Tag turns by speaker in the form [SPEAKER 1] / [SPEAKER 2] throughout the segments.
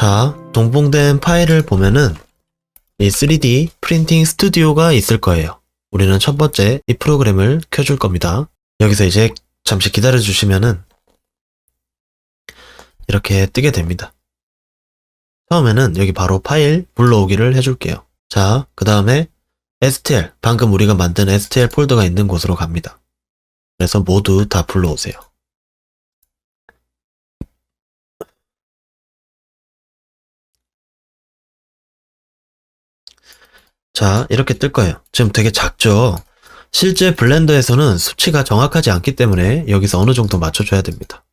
[SPEAKER 1] 자, 동봉된 파일을 보면은 이 3D 프린팅 스튜디오가 있을 거예요. 우리는 첫 번째 이 프로그램을 켜줄 겁니다. 여기서 이제 잠시 기다려 주시면은 이렇게 뜨게 됩니다. 처음에는 여기 바로 파일 불러오기를 해줄게요. 자, 그 다음에 STL, 방금 우리가 만든 STL 폴더가 있는 곳으로 갑니다. 그래서 모두 다 불러오세요. 자, 이렇게 뜰 거예요. 지금 되게 작죠? 실제 블렌더에서는 수치가 정확하지 않기 때문에 여기서 어느 정도 맞춰줘야 됩니다.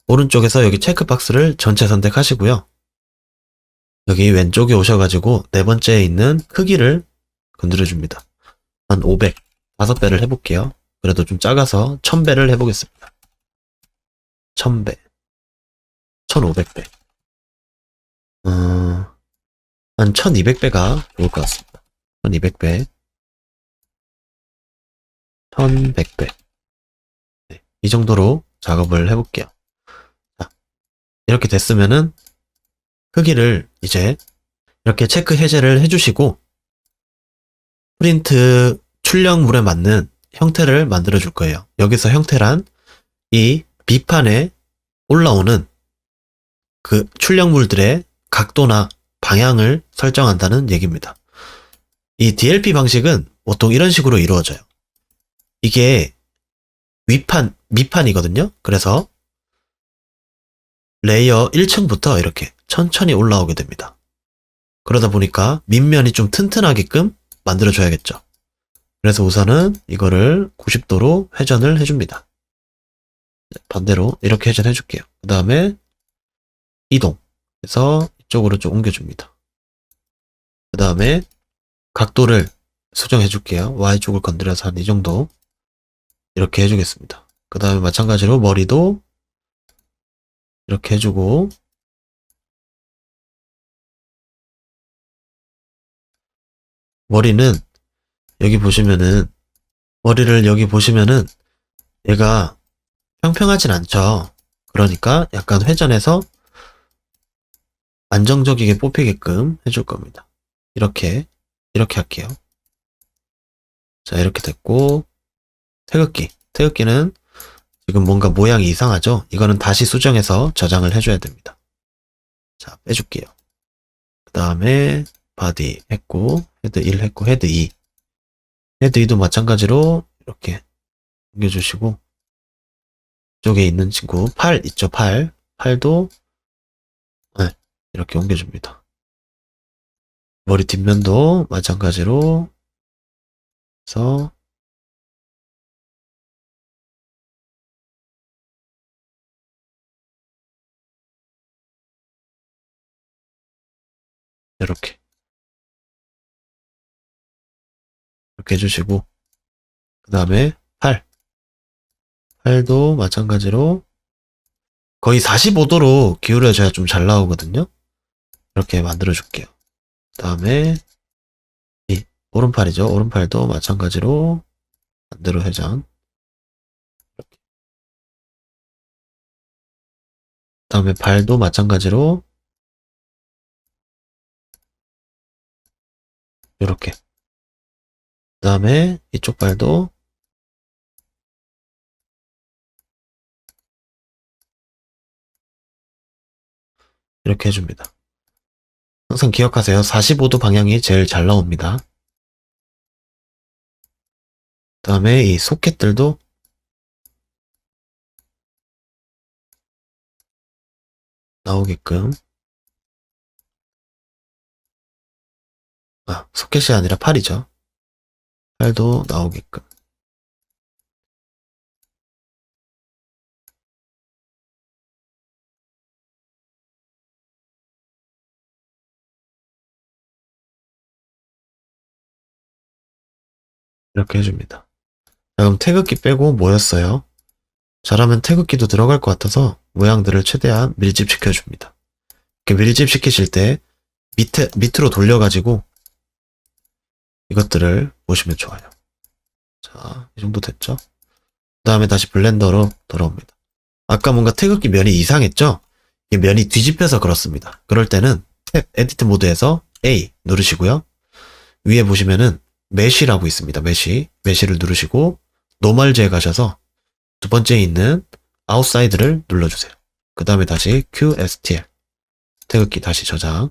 [SPEAKER 1] 오른쪽에서 여기 체크박스를 전체 선택하시고요. 여기 왼쪽에 오셔가지고 네 번째에 있는 크기를 건드려줍니다. 한 500, 5배를 해볼게요. 그래도 좀 작아서 1000배를 해보겠습니다. 1000배, 1500배. 한 1200배가 좋을 것 같습니다. 1200배, 1100배. 네, 이 정도로 작업을 해볼게요. 자, 이렇게 됐으면은 크기를 이제 이렇게 체크 해제를 해주시고 프린트 출력물에 맞는 형태를 만들어 줄 거예요. 여기서 형태란 이 B판에 올라오는 그 출력물들의 각도나 방향을 설정한다는 얘기입니다. 이 DLP 방식은 보통 이런 식으로 이루어져요. 이게 밑판이거든요. 그래서 레이어 1층부터 이렇게 천천히 올라오게 됩니다. 그러다 보니까 밑면이 좀 튼튼하게끔 만들어줘야겠죠. 그래서 우선은 이거를 90도로 회전을 해줍니다. 반대로 이렇게 회전해줄게요. 그 다음에 이동 해서 이쪽으로 좀 옮겨줍니다. 그 다음에 각도를 수정해줄게요. Y쪽을 건드려서 한 이 정도 이렇게 해주겠습니다. 그 다음에 마찬가지로 머리도 이렇게 해주고 머리는 여기 보시면은 얘가 평평하진 않죠. 그러니까 약간 회전해서 안정적이게 뽑히게끔 해줄 겁니다. 이렇게 할게요. 자, 이렇게 됐고 태극기는 지금 뭔가 모양이 이상하죠? 이거는 다시 수정해서 저장을 해줘야 됩니다. 자, 빼줄게요. 그 다음에 바디 했고 헤드 1 했고 헤드 2 헤드 2도 마찬가지로 이렇게 옮겨주시고 이쪽에 있는 친구 팔 있죠? 팔도 네, 이렇게 옮겨줍니다. 머리 뒷면도 마찬가지로 해서 이렇게 해주시고 그 다음에 팔도 마찬가지로 거의 45도로 기울여져야 좀 잘 나오거든요. 이렇게 만들어 줄게요. 그 다음에 이 오른팔이죠. 오른팔도 마찬가지로 반대로 회전 이렇게. 그 다음에 발도 마찬가지로 이렇게. 그 다음에 이쪽 발도 이렇게 해줍니다. 항상 기억하세요. 45도 방향이 제일 잘 나옵니다. 그 다음에 이 소켓들도 나오게끔 소켓이 아니라 팔이죠. 팔도 나오게끔 이렇게 해줍니다. 자, 그럼 태극기 빼고 뭐였어요? 잘하면 태극기도 들어갈 것 같아서 모양들을 최대한 밀집시켜 줍니다. 이렇게 밀집시키실 때 밑으로 돌려가지고 이것들을 보시면 좋아요. 자, 이 정도 됐죠? 그 다음에 다시 블렌더로 돌아옵니다. 아까 뭔가 태극기 면이 이상했죠? 이 면이 뒤집혀서 그렇습니다. 그럴 때는 탭 에디트 모드에서 A 누르시고요. 위에 보시면은 메쉬라고 있습니다. 메쉬를 누르시고 노멀즈에 가셔서 두 번째에 있는 아웃사이드를 눌러주세요. 그 다음에 다시 QSTL 태극기 다시 저장,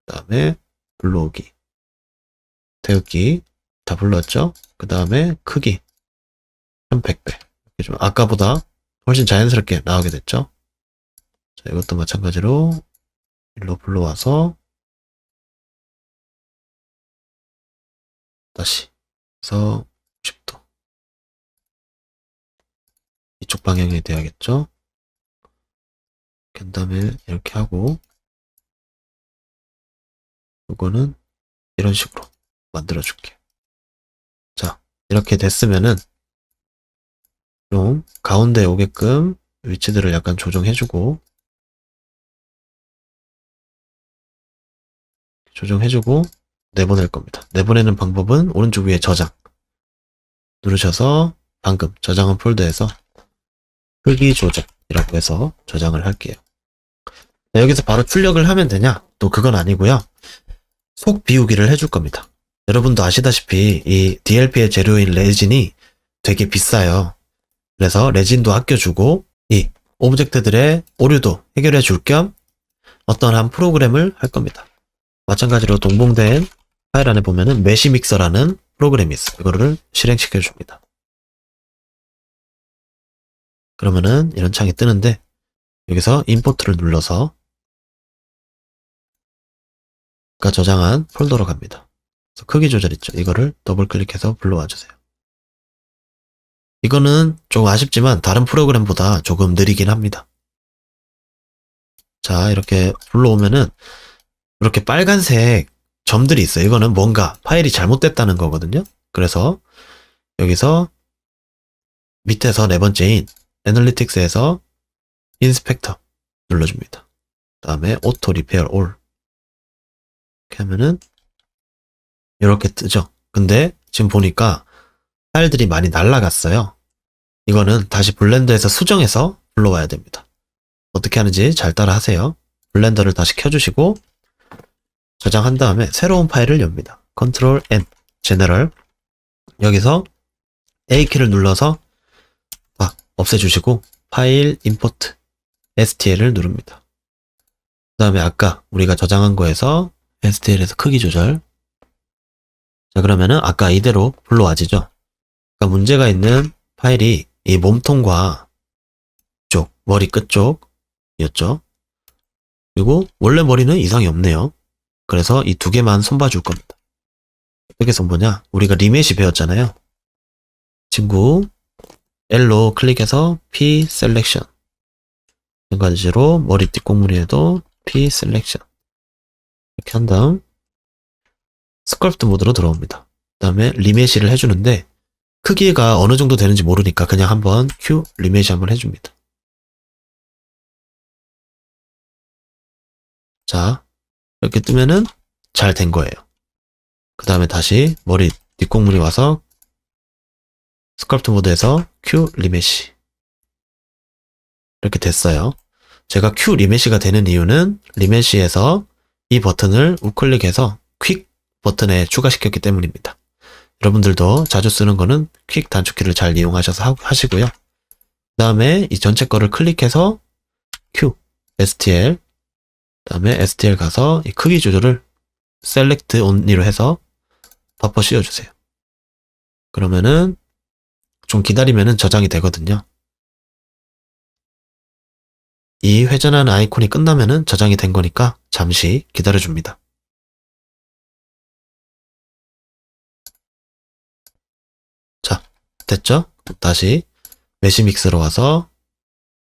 [SPEAKER 1] 그 다음에 불러오기, 태극기 다 불렀죠? 그 다음에 크기 1100배. 좀 아까보다 훨씬 자연스럽게 나오게 됐죠? 자, 이것도 마찬가지로 일로 불러와서 다시 그래서 90도 이쪽 방향이 돼야겠죠? 그 다음에 이렇게 하고 이거는 이런 식으로 만들어 줄게요. 자, 이렇게 됐으면은 좀 가운데 오게끔 위치들을 약간 조정해주고 내보낼 겁니다. 내보내는 방법은 오른쪽 위에 저장 누르셔서 방금 저장한 폴더에서 크기 조절이라고 해서 저장을 할게요. 자, 여기서 바로 출력을 하면 되냐? 또 그건 아니고요. 속 비우기를 해줄 겁니다. 여러분도 아시다시피 이 DLP의 재료인 레진이 되게 비싸요. 그래서 레진도 아껴주고 이 오브젝트들의 오류도 해결해 줄 겸 어떠한 프로그램을 할 겁니다. 마찬가지로 동봉된 파일 안에 보면은 메시 믹서라는 프로그램이 있어요. 이거를 실행시켜 줍니다. 그러면은 이런 창이 뜨는데 여기서 임포트를 눌러서 아까 저장한 폴더로 갑니다. 그래서 크기 조절 있죠. 이거를 더블 클릭해서 불러와 주세요. 이거는 좀 아쉽지만 다른 프로그램보다 조금 느리긴 합니다. 자, 이렇게 불러오면은 이렇게 빨간색 점들이 있어요. 이거는 뭔가 파일이 잘못됐다는 거거든요. 그래서 여기서 밑에서 네 번째인 애널리틱스에서 인스펙터 눌러줍니다. 그 다음에 오토 리페어 올 이렇게 하면은 이렇게 뜨죠. 근데 지금 보니까 파일들이 많이 날라갔어요. 이거는 다시 블렌더에서 수정해서 불러와야 됩니다. 어떻게 하는지 잘 따라 하세요. 블렌더를 다시 켜주시고 저장한 다음에 새로운 파일을 엽니다. 컨트롤 N, 제너럴. 여기서 A키를 눌러서 없애주시고 파일 임포트 STL을 누릅니다. 그 다음에 아까 우리가 저장한 거에서 STL에서 크기 조절. 자, 그러면은 아까 이대로 불러와지죠. 그러니까 문제가 있는 파일이 이 몸통과 쪽, 머리 끝쪽이었죠. 그리고 원래 머리는 이상이 없네요. 그래서 이 두 개만 손봐줄 겁니다. 어떻게 손보냐? 우리가 리메시 배웠잖아요. 친구 L로 클릭해서 P 셀렉션. 마찬가지로 머리 뒷공무리에도 P 셀렉션. 이렇게 한 다음 스컬프트 모드로 들어옵니다. 그 다음에 리메시를 해주는데 크기가 어느 정도 되는지 모르니까 그냥 한번 Q 리메시 한번 해줍니다. 자, 이렇게 뜨면은 잘 된 거예요. 그 다음에 다시 머리 뒷공무리 와서 스컬프트 모드에서 Q 리메시. 이렇게 됐어요. 제가 Q 리메시가 되는 이유는 리메시에서 이 버튼을 우클릭해서 퀵 버튼에 추가시켰기 때문입니다. 여러분들도 자주 쓰는 거는 퀵 단축키를 잘 이용하셔서 하시고요. 그 다음에 이 전체 거를 클릭해서 Q, STL, 그 다음에 STL 가서 이 크기 조절을 셀렉트 온리로 해서 덮어 씌워주세요. 그러면은 좀 기다리면은 저장이 되거든요. 이 회전하는 아이콘이 끝나면은 저장이 된 거니까 잠시 기다려줍니다. 자, 됐죠? 다시 메시 믹스로 와서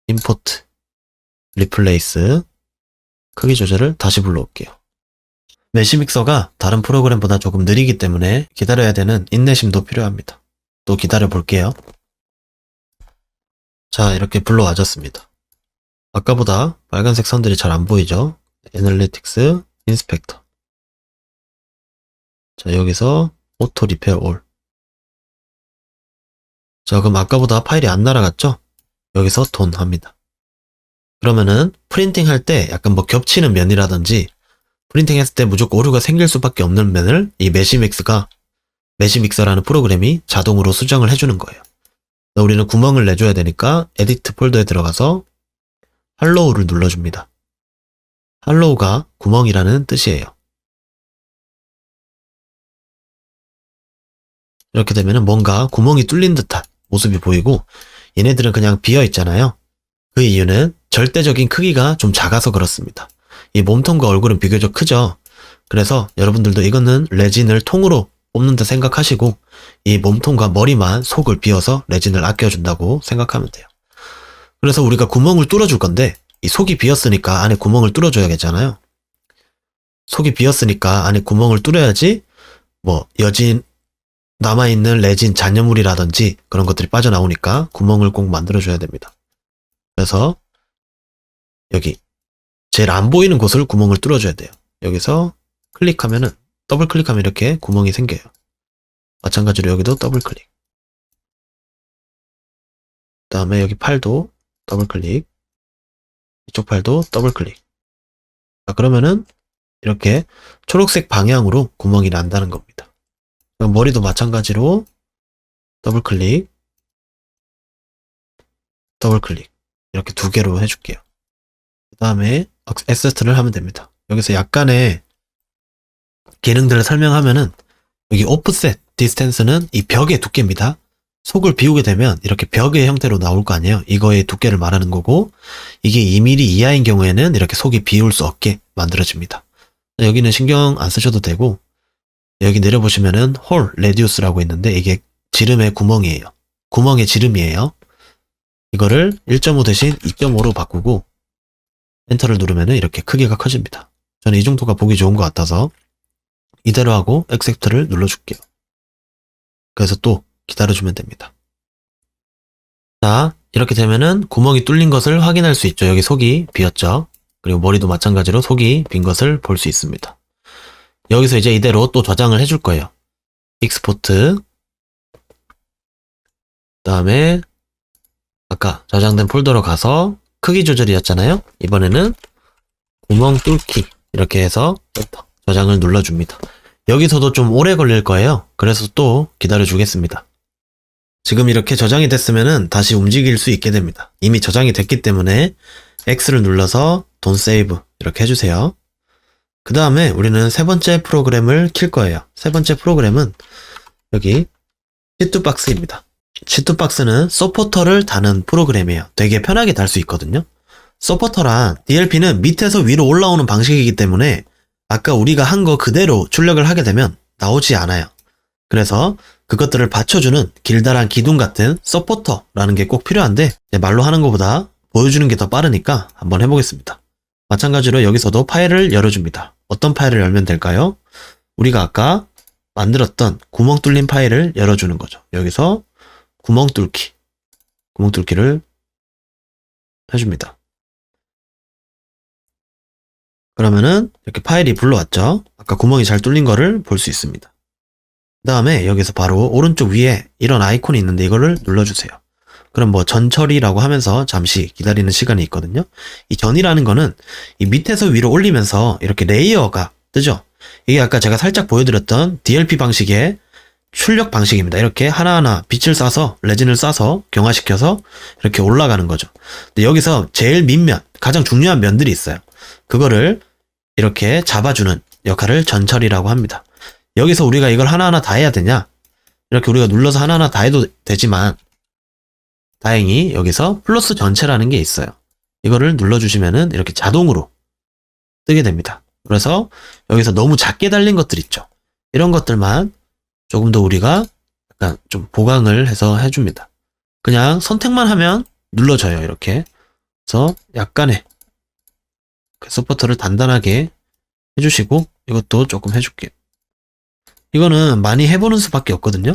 [SPEAKER 1] 임포트, 리플레이스, 크기 조절을 다시 불러올게요. 메시 믹서가 다른 프로그램보다 조금 느리기 때문에 기다려야 되는 인내심도 필요합니다. 또 기다려 볼게요. 자, 이렇게 불러와졌습니다. 아까보다 빨간색 선들이 잘 안 보이죠? 애널리틱스, 인스펙터. 자, 여기서 오토 리페어 올. 자, 그럼 아까보다 파일이 안 날아갔죠? 여기서 돈 합니다. 그러면은 프린팅 할 때 약간 뭐 겹치는 면이라든지 프린팅 했을 때 무조건 오류가 생길 수밖에 없는 면을 이 매시믹서라는 프로그램이 자동으로 수정을 해주는 거예요. 우리는 구멍을 내줘야 되니까 에디트 폴더에 들어가서 할로우를 눌러줍니다. 할로우가 구멍이라는 뜻이에요. 이렇게 되면은 뭔가 구멍이 뚫린 듯한 모습이 보이고 얘네들은 그냥 비어 있잖아요. 그 이유는 절대적인 크기가 좀 작아서 그렇습니다. 이 몸통과 얼굴은 비교적 크죠. 그래서 여러분들도 이거는 레진을 통으로 뽑는다 생각하시고 이 몸통과 머리만 속을 비워서 레진을 아껴준다고 생각하면 돼요. 그래서 우리가 구멍을 뚫어줄 건데 이 속이 비었으니까 안에 구멍을 뚫어줘야겠잖아요. 속이 비었으니까 안에 구멍을 뚫어야지 뭐 여진 남아있는 레진 잔여물이라든지 그런 것들이 빠져나오니까 구멍을 꼭 만들어줘야 됩니다. 그래서 여기 제일 안 보이는 곳을 구멍을 뚫어줘야 돼요. 여기서 클릭하면은 더블 클릭하면 이렇게 구멍이 생겨요. 마찬가지로 여기도 더블 클릭. 그 다음에 여기 팔도 더블 클릭. 이쪽 팔도 더블 클릭. 자, 그러면은 이렇게 초록색 방향으로 구멍이 난다는 겁니다. 그럼 머리도 마찬가지로 더블 클릭, 더블 클릭. 이렇게 두 개로 해줄게요. 그 다음에 액세스트를 하면 됩니다. 여기서 약간의 기능들을 설명하면은 여기 오프셋 디스텐스는 이 벽의 두께입니다. 속을 비우게 되면 이렇게 벽의 형태로 나올 거 아니에요. 이거의 두께를 말하는 거고 이게 2mm 이하인 경우에는 이렇게 속이 비울 수 없게 만들어집니다. 여기는 신경 안 쓰셔도 되고 여기 내려보시면은 홀 레디우스라고 있는데 이게 지름의 구멍이에요. 구멍의 지름이에요. 이거를 1.5 대신 2.5로 바꾸고 엔터를 누르면은 이렇게 크기가 커집니다. 저는 이 정도가 보기 좋은 것 같아서 이대로 하고 액셉트를 눌러줄게요. 그래서 또 기다려주면 됩니다. 자, 이렇게 되면은 구멍이 뚫린 것을 확인할 수 있죠. 여기 속이 비었죠. 그리고 머리도 마찬가지로 속이 빈 것을 볼 수 있습니다. 여기서 이제 이대로 또 저장을 해줄 거예요. 익스포트. 그 다음에 아까 저장된 폴더로 가서 크기 조절이었잖아요. 이번에는 구멍 뚫기 이렇게 해서 저장을 눌러줍니다. 여기서도 좀 오래 걸릴 거예요. 그래서 또 기다려 주겠습니다. 지금 이렇게 저장이 됐으면은 다시 움직일 수 있게 됩니다. 이미 저장이 됐기 때문에 X를 눌러서 Don't Save 이렇게 해주세요. 그 다음에 우리는 세 번째 프로그램을 킬 거예요. 세 번째 프로그램은 여기 시트박스입니다. 시트박스는 서포터를 다는 프로그램이에요. 되게 편하게 달 수 있거든요. 서포터란 DLP는 밑에서 위로 올라오는 방식이기 때문에 아까 우리가 한 거 그대로 출력을 하게 되면 나오지 않아요. 그래서 그것들을 받쳐주는 길다란 기둥 같은 서포터라는 게 꼭 필요한데 말로 하는 것보다 보여주는 게 더 빠르니까 한번 해보겠습니다. 마찬가지로 여기서도 파일을 열어줍니다. 어떤 파일을 열면 될까요? 우리가 아까 만들었던 구멍 뚫린 파일을 열어주는 거죠. 여기서 구멍 뚫기를 해줍니다. 그러면은 이렇게 파일이 불러왔죠. 아까 구멍이 잘 뚫린 거를 볼 수 있습니다. 그 다음에 여기서 바로 오른쪽 위에 이런 아이콘이 있는데 이거를 눌러주세요. 그럼 뭐 전 처리라고 하면서 잠시 기다리는 시간이 있거든요. 이 전이라는 거는 이 밑에서 위로 올리면서 이렇게 레이어가 뜨죠. 이게 아까 제가 살짝 보여드렸던 DLP 방식의 출력 방식입니다. 이렇게 하나하나 빛을 쏴서 레진을 쏴서 경화시켜서 이렇게 올라가는 거죠. 근데 여기서 제일 밑면, 가장 중요한 면들이 있어요. 그거를 이렇게 잡아주는 역할을 전처리라고 합니다. 여기서 우리가 이걸 하나하나 다 해야 되냐? 이렇게 우리가 눌러서 하나하나 다 해도 되지만 다행히 여기서 플러스 전체라는 게 있어요. 이거를 눌러주시면은 이렇게 자동으로 뜨게 됩니다. 그래서 여기서 너무 작게 달린 것들 있죠. 이런 것들만 조금 더 우리가 약간 좀 보강을 해서 해줍니다. 그냥 선택만 하면 눌러져요. 이렇게. 그래서 약간의 서포터를 단단하게 해주시고 이것도 조금 해줄게요. 이거는 많이 해보는 수밖에 없거든요.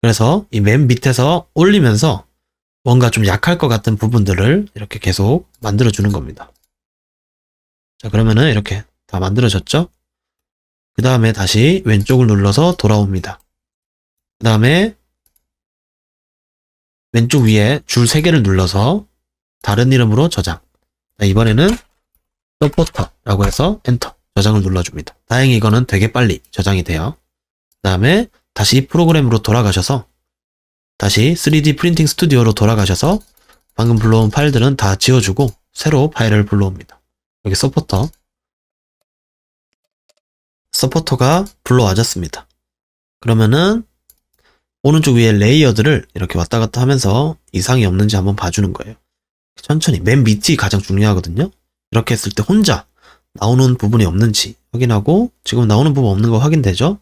[SPEAKER 1] 그래서 이 맨 밑에서 올리면서 뭔가 좀 약할 것 같은 부분들을 이렇게 계속 만들어주는 겁니다. 자, 그러면은 이렇게 다 만들어졌죠? 그 다음에 다시 왼쪽을 눌러서 돌아옵니다. 그 다음에 왼쪽 위에 줄 3개를 눌러서 다른 이름으로 저장. 이번에는 서포터라고 해서 엔터 저장을 눌러줍니다. 다행히 이거는 되게 빨리 저장이 돼요. 그 다음에 다시 이 프로그램으로 돌아가셔서 다시 3D 프린팅 스튜디오로 돌아가셔서 방금 불러온 파일들은 다 지워주고 새로 파일을 불러옵니다. 여기 서포터가 불러와졌습니다. 그러면은 오른쪽 위에 레이어들을 이렇게 왔다 갔다 하면서 이상이 없는지 한번 봐주는 거예요. 천천히. 맨 밑이 가장 중요하거든요. 이렇게 했을 때 혼자 나오는 부분이 없는지 확인하고 지금 나오는 부분 없는 거 확인되죠?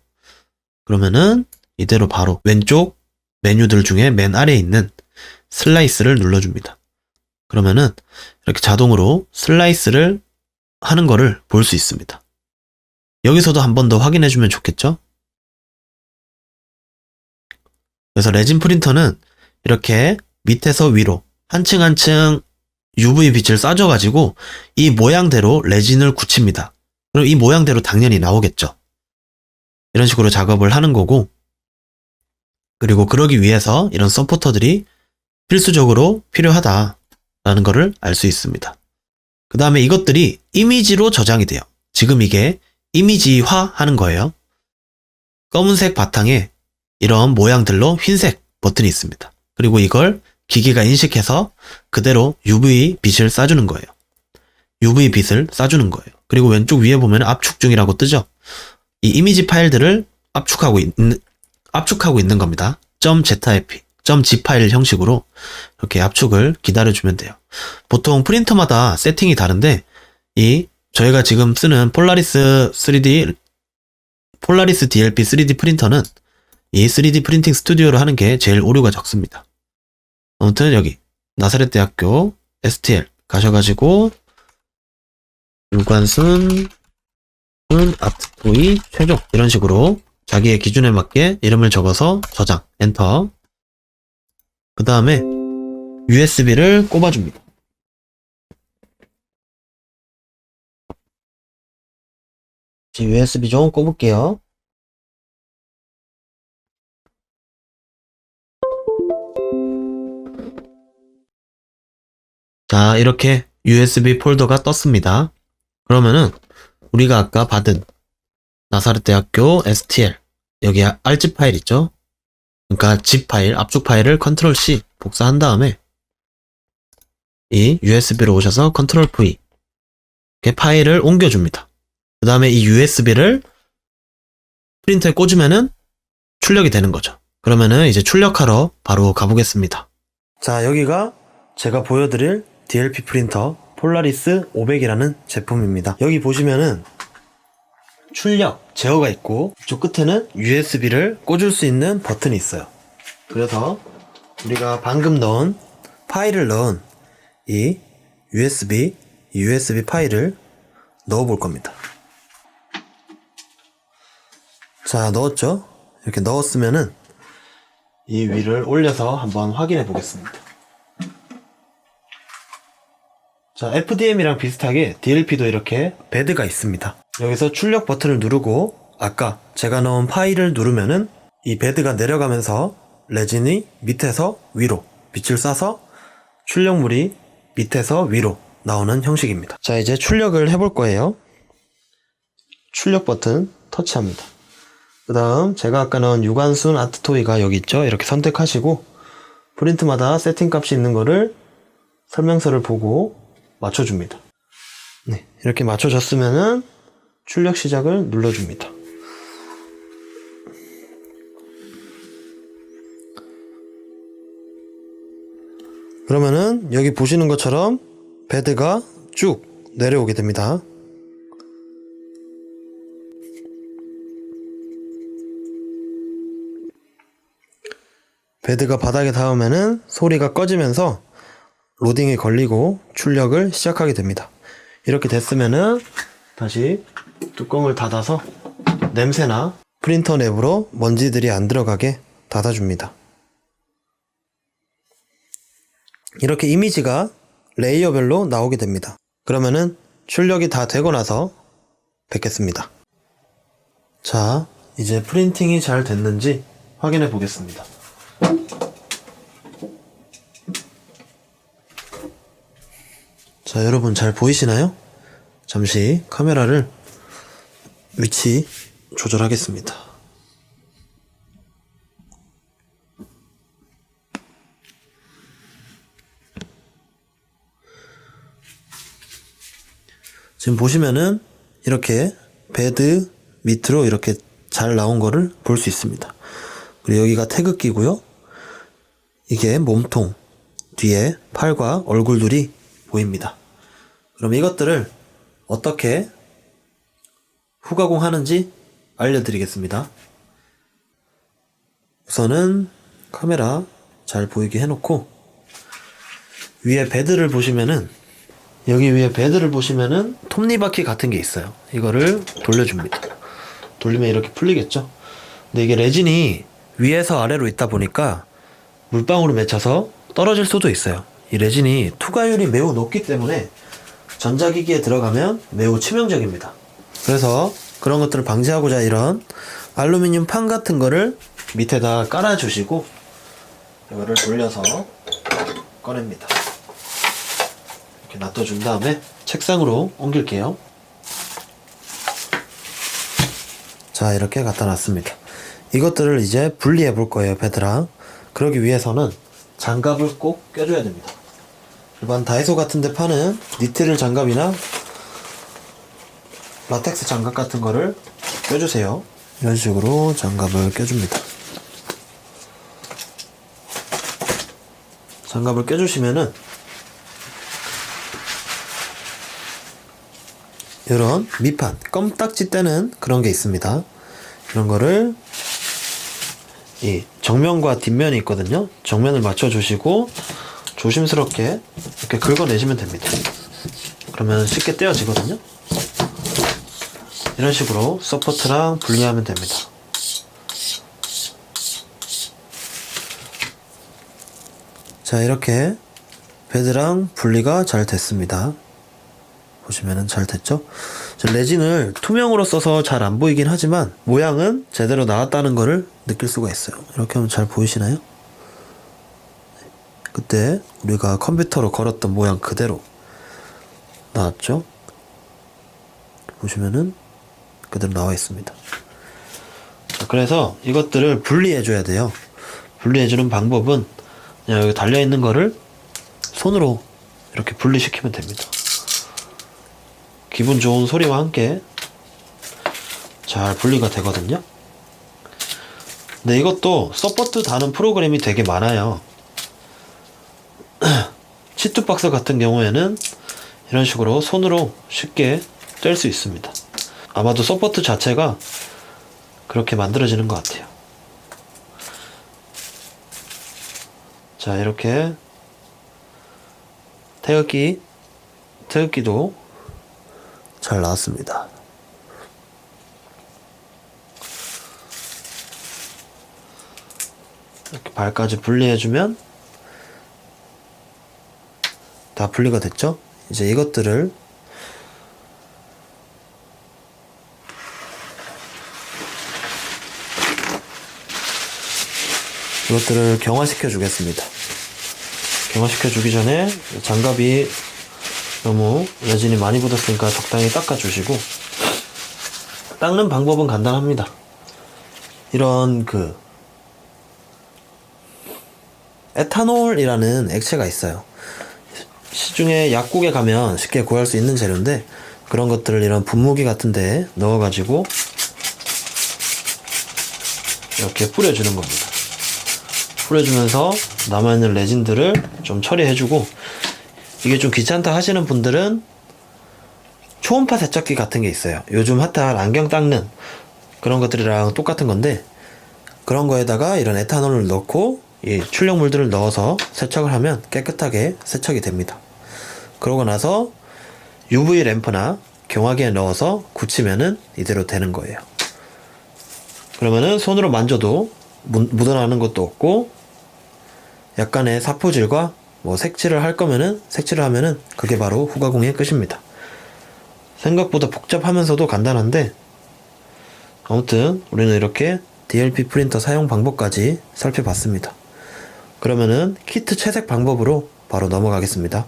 [SPEAKER 1] 그러면은 이대로 바로 왼쪽 메뉴들 중에 맨 아래에 있는 슬라이스를 눌러줍니다. 그러면은 이렇게 자동으로 슬라이스를 하는 거를 볼 수 있습니다. 여기서도 한 번 더 확인해주면 좋겠죠? 그래서 레진 프린터는 이렇게 밑에서 위로 한 층 한 층 UV 빛을 쏴줘가지고 이 모양대로 레진을 굳힙니다. 그럼 이 모양대로 당연히 나오겠죠. 이런 식으로 작업을 하는 거고, 그리고 그러기 위해서 이런 서포터들이 필수적으로 필요하다라는 거를 알 수 있습니다. 그 다음에 이것들이 이미지로 저장이 돼요. 지금 이게 이미지화 하는 거예요. 검은색 바탕에 이런 모양들로 흰색 버튼이 있습니다. 그리고 이걸 기기가 인식해서 그대로 UV 빛을 쏴주는 거예요. UV 빛을 쏴주는 거예요. 그리고 왼쪽 위에 보면 압축 중이라고 뜨죠? 이 이미지 파일들을 압축하고 있는 겁니다. .zip, .zip 파일 형식으로 이렇게 압축을 기다려주면 돼요. 보통 프린터마다 세팅이 다른데 저희가 지금 쓰는 폴라리스 DLP 3D 프린터는 이 3D 프린팅 스튜디오를 하는 게 제일 오류가 적습니다. 아무튼 여기 나사렛 대학교 STL 가셔가지고 유관순 아트토이 최종 이런 식으로 자기의 기준에 맞게 이름을 적어서 저장 엔터. 그 다음에 USB를 꼽아줍니다. USB 좀 꼽을게요. 자, 이렇게 USB 폴더가 떴습니다. 그러면은 우리가 아까 받은 나사렛 대학교 STL 여기 R집 파일 있죠? 그러니까 zip 파일, 압축 파일을 컨트롤 C 복사한 다음에 이 USB로 오셔서 컨트롤 V 이렇게 파일을 옮겨줍니다. 그 다음에 이 USB를 프린터에 꽂으면은 출력이 되는 거죠. 그러면은 이제 출력하러 바로 가보겠습니다. 자, 여기가 제가 보여드릴 DLP 프린터 폴라리스 500이라는 제품입니다. 여기 보시면은 출력 제어가 있고 이쪽 끝에는 USB를 꽂을 수 있는 버튼이 있어요. 그래서 우리가 방금 파일을 넣은 이 USB 파일을 넣어 볼 겁니다. 자, 넣었죠? 이렇게 넣었으면은 이 위를 올려서 한번 확인해 보겠습니다. 자, FDM이랑 비슷하게 DLP도 이렇게 베드가 있습니다. 여기서 출력 버튼을 누르고 아까 제가 넣은 파일을 누르면은 이 베드가 내려가면서 레진이 밑에서 위로 빛을 쏴서 출력물이 밑에서 위로 나오는 형식입니다. 자, 이제 출력을 해볼 거예요. 출력 버튼 터치합니다. 그 다음 제가 아까 넣은 유관순 아트토이가 여기 있죠? 이렇게 선택하시고 프린트마다 세팅 값이 있는 거를 설명서를 보고 맞춰줍니다. 네, 이렇게 맞춰졌으면은 출력 시작을 눌러줍니다. 그러면은 여기 보시는 것처럼 베드가 쭉 내려오게 됩니다. 베드가 바닥에 닿으면은 소리가 꺼지면서 로딩이 걸리고 출력을 시작하게 됩니다. 이렇게 됐으면은 다시 뚜껑을 닫아서 냄새나 프린터 내부로 먼지들이 안 들어가게 닫아줍니다. 이렇게 이미지가 레이어별로 나오게 됩니다. 그러면은 출력이 다 되고 나서 뵙겠습니다. 자, 이제 프린팅이 잘 됐는지 확인해 보겠습니다. 자, 여러분 잘 보이시나요? 잠시 카메라를 위치 조절하겠습니다. 지금 보시면은 이렇게 베드 밑으로 이렇게 잘 나온 거를 볼 수 있습니다. 그리고 여기가 태극기고요. 이게 몸통 뒤에 팔과 얼굴들이 보입니다. 그럼 이것들을 어떻게 후가공하는지 알려드리겠습니다. 우선은 카메라 잘 보이게 해놓고 위에 베드를 보시면은 여기 위에 베드를 보시면은 톱니바퀴 같은 게 있어요. 이거를 돌려줍니다. 돌리면 이렇게 풀리겠죠? 근데 이게 레진이 위에서 아래로 있다 보니까 물방울을 맺혀서 떨어질 수도 있어요. 이 레진이 투과율이 매우 높기 때문에 전자기기에 들어가면 매우 치명적입니다. 그래서 그런 것들을 방지하고자 이런 알루미늄 판 같은 거를 밑에다 깔아주시고 이거를 돌려서 꺼냅니다. 이렇게 놔둬준 다음에 책상으로 옮길게요. 자, 이렇게 갖다 놨습니다. 이것들을 이제 분리해 볼 거예요, 베드랑. 그러기 위해서는 장갑을 꼭 껴줘야 됩니다. 일반 다이소 같은 데 파는 니트릴 장갑이나 라텍스 장갑 같은 거를 껴주세요. 이런 식으로 장갑을 껴줍니다. 장갑을 껴주시면은 이런 밑판, 껌딱지 떼는 그런 게 있습니다. 이런 거를 이 정면과 뒷면이 있거든요. 정면을 맞춰주시고 조심스럽게 이렇게 긁어내시면 됩니다. 그러면 쉽게 떼어지거든요. 이런 식으로 서포트랑 분리하면 됩니다. 자, 이렇게 베드랑 분리가 잘 됐습니다. 보시면은 잘 됐죠? 레진을 투명으로 써서 잘 안 보이긴 하지만 모양은 제대로 나왔다는 거를 느낄 수가 있어요. 이렇게 하면 잘 보이시나요? 그때 우리가 컴퓨터로 걸었던 모양 그대로 나왔죠? 보시면은 그대로 나와 있습니다. 자, 그래서 이것들을 분리해 줘야 돼요. 분리해 주는 방법은 그냥 여기 달려 있는 거를 손으로 이렇게 분리시키면 됩니다. 기분 좋은 소리와 함께 잘 분리가 되거든요. 근데 이것도 서포트 다는 프로그램이 되게 많아요. 치투박스 같은 경우에는 이런 식으로 손으로 쉽게 뗄 수 있습니다. 아마도 서포트 자체가 그렇게 만들어지는 것 같아요. 자, 이렇게 태극기도 잘 나왔습니다. 이렇게 발까지 분리해주면 다 분리가 됐죠? 이제 이것들을 경화시켜 주겠습니다. 경화시켜 주기 전에 장갑이 너무 레진이 많이 묻었으니까 적당히 닦아 주시고, 닦는 방법은 간단합니다. 이런 에탄올이라는 액체가 있어요. 시중에 약국에 가면 쉽게 구할 수 있는 재료인데, 그런 것들을 이런 분무기 같은 데 넣어가지고 이렇게 뿌려주는 겁니다. 뿌려주면서 남아있는 레진들을 좀 처리해주고, 이게 좀 귀찮다 하시는 분들은 초음파 세척기 같은 게 있어요. 요즘 핫한 안경 닦는 그런 것들이랑 똑같은 건데, 그런 거에다가 이런 에탄올을 넣고 이 출력물들을 넣어서 세척을 하면 깨끗하게 세척이 됩니다. 그러고 나서 UV 램프나 경화기에 넣어서 굳히면은 이대로 되는 거예요. 그러면은 손으로 만져도 묻어나는 것도 없고, 약간의 사포질과 색칠을 할 거면은 색칠을 하면은 그게 바로 후가공의 끝입니다. 생각보다 복잡하면서도 간단한데, 아무튼 우리는 이렇게 DLP 프린터 사용 방법까지 살펴봤습니다. 그러면은 키트 채색 방법으로 바로 넘어가겠습니다.